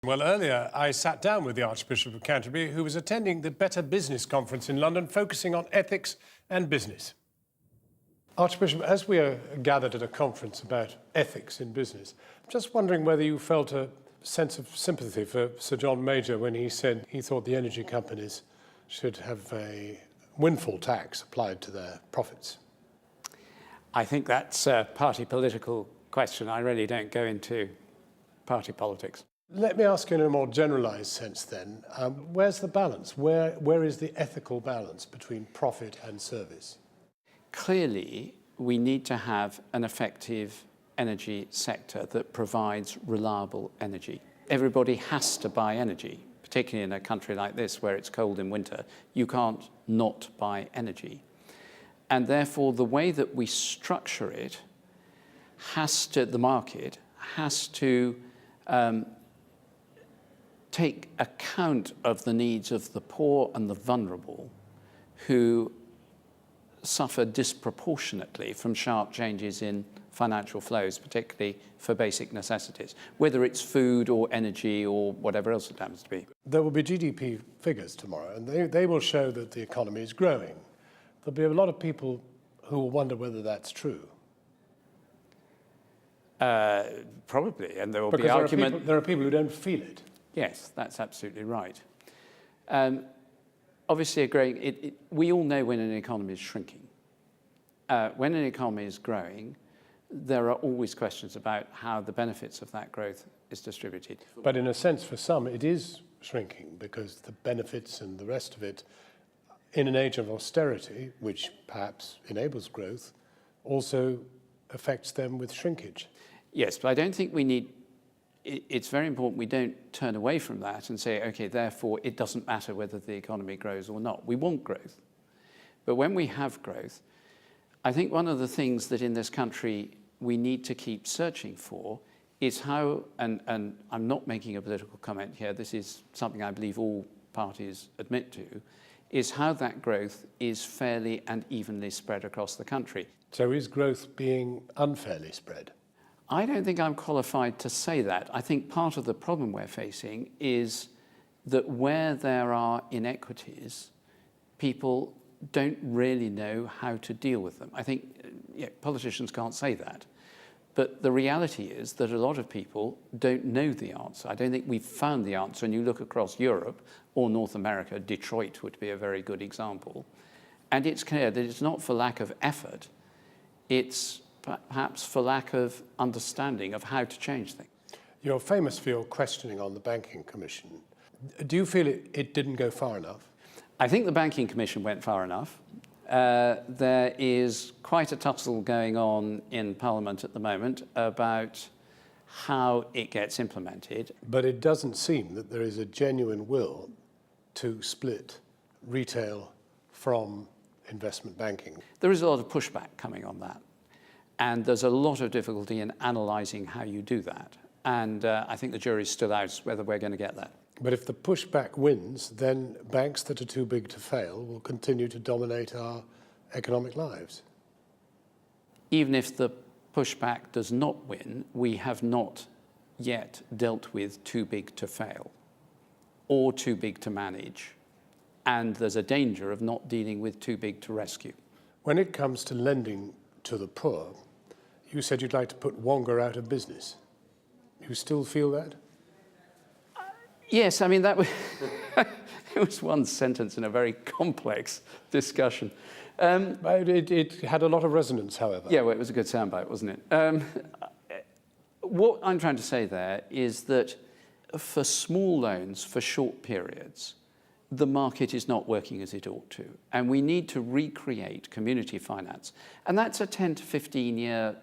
Well, earlier I sat down with the Archbishop of Canterbury, who was attending the Better Business Conference in London, focusing on ethics and business. Archbishop, as we are gathered at a conference about ethics in business, I'm just wondering whether you felt a sense of sympathy for Sir John Major when he said he thought the energy companies should have a windfall tax applied to their profits. I think that's a party political question. I really don't go into party politics. Let me ask you in a more generalised sense then, where's the balance? Where is the ethical balance between profit and service? Clearly, we need to have an effective energy sector that provides reliable energy. Everybody has to buy energy, particularly in a country like this where it's cold in winter. You can't not buy energy. And therefore, the way that we structure it the market has to take account of the needs of the poor and the vulnerable who suffer disproportionately from sharp changes in financial flows, particularly for basic necessities, whether it's food or energy or whatever else it happens to be. There will be GDP figures tomorrow, and they will show that the economy is growing. There'll be a lot of people who will wonder whether that's true. Probably, and there will because be argument. There are people who don't feel it. Yes, that's absolutely right. Obviously, we all know when an economy is shrinking. When an economy is growing, there are always questions about how the benefits of that growth is distributed. But in a sense, for some, it is shrinking because the benefits and the rest of it, in an age of austerity, which perhaps enables growth, also affects them with shrinkage. Yes, but I don't think we need. It's very important we don't turn away from that and say, okay, therefore it doesn't matter whether the economy grows or not. We want growth. But when we have growth, I think one of the things that in this country we need to keep searching for is how, and I'm not making a political comment here, this is something I believe all parties admit to, is how that growth is fairly and evenly spread across the country. So is growth being unfairly spread? I don't think I'm qualified to say that. I think part of the problem we're facing is that where there are inequities, people don't really know how to deal with them. I think politicians can't say that. But the reality is that a lot of people don't know the answer. I don't think we've found the answer. And you look across Europe or North America, Detroit would be a very good example. And it's clear that it's not for lack of effort. It's perhaps for lack of understanding of how to change things. You're famous for your questioning on the Banking Commission. Do you feel it didn't go far enough? I think the Banking Commission went far enough. There is quite a tussle going on in Parliament at the moment about how it gets implemented. But it doesn't seem that there is a genuine will to split retail from investment banking. There is a lot of pushback coming on that. And there's a lot of difficulty in analysing how you do that. And I think the jury's still out whether we're going to get that. But if the pushback wins, then banks that are too big to fail will continue to dominate our economic lives. Even if the pushback does not win, we have not yet dealt with too big to fail or too big to manage. And there's a danger of not dealing with too big to rescue. When it comes to lending to the poor, you said you'd like to put Wonga out of business. You still feel that? Yes, I mean, that was, it was one sentence in a very complex discussion. It had a lot of resonance, however. Yeah, well, it was a good soundbite, wasn't it? What I'm trying to say there is that for small loans, for short periods, the market is not working as it ought to. And we need to recreate community finance. And that's a 10 to 15 year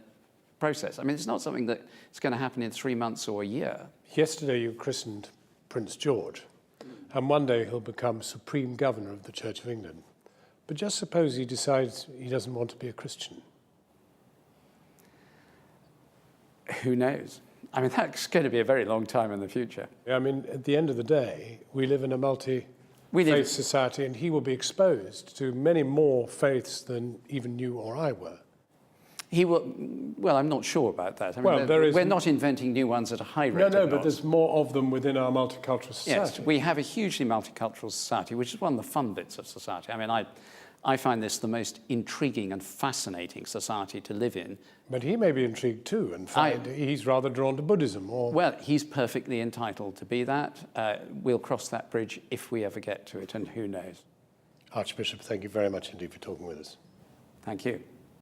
process. I mean, it's not something that's going to happen in 3 months or a year. Yesterday you christened Prince George, and one day he'll become Supreme Governor of the Church of England. But just suppose he decides he doesn't want to be a Christian. Who knows? I mean, that's going to be a very long time in the future. I mean, at the end of the day, we live in a multi-faith society, and he will be exposed to many more faiths than even you or I were. He will. Well, I'm not sure about that. I mean, Well, there is- we're not inventing new ones at a high rate. No, of but loss. there's more of them within our multicultural society. Yes, we have a hugely multicultural society, which is one of the fun bits of society. I mean, I find this the most intriguing and fascinating society to live in. But he may be intrigued too and find he's rather drawn to Buddhism. Or Well, he's perfectly entitled to be that. We'll cross that bridge if we ever get to it, and who knows. Archbishop, thank you very much indeed for talking with us. Thank you.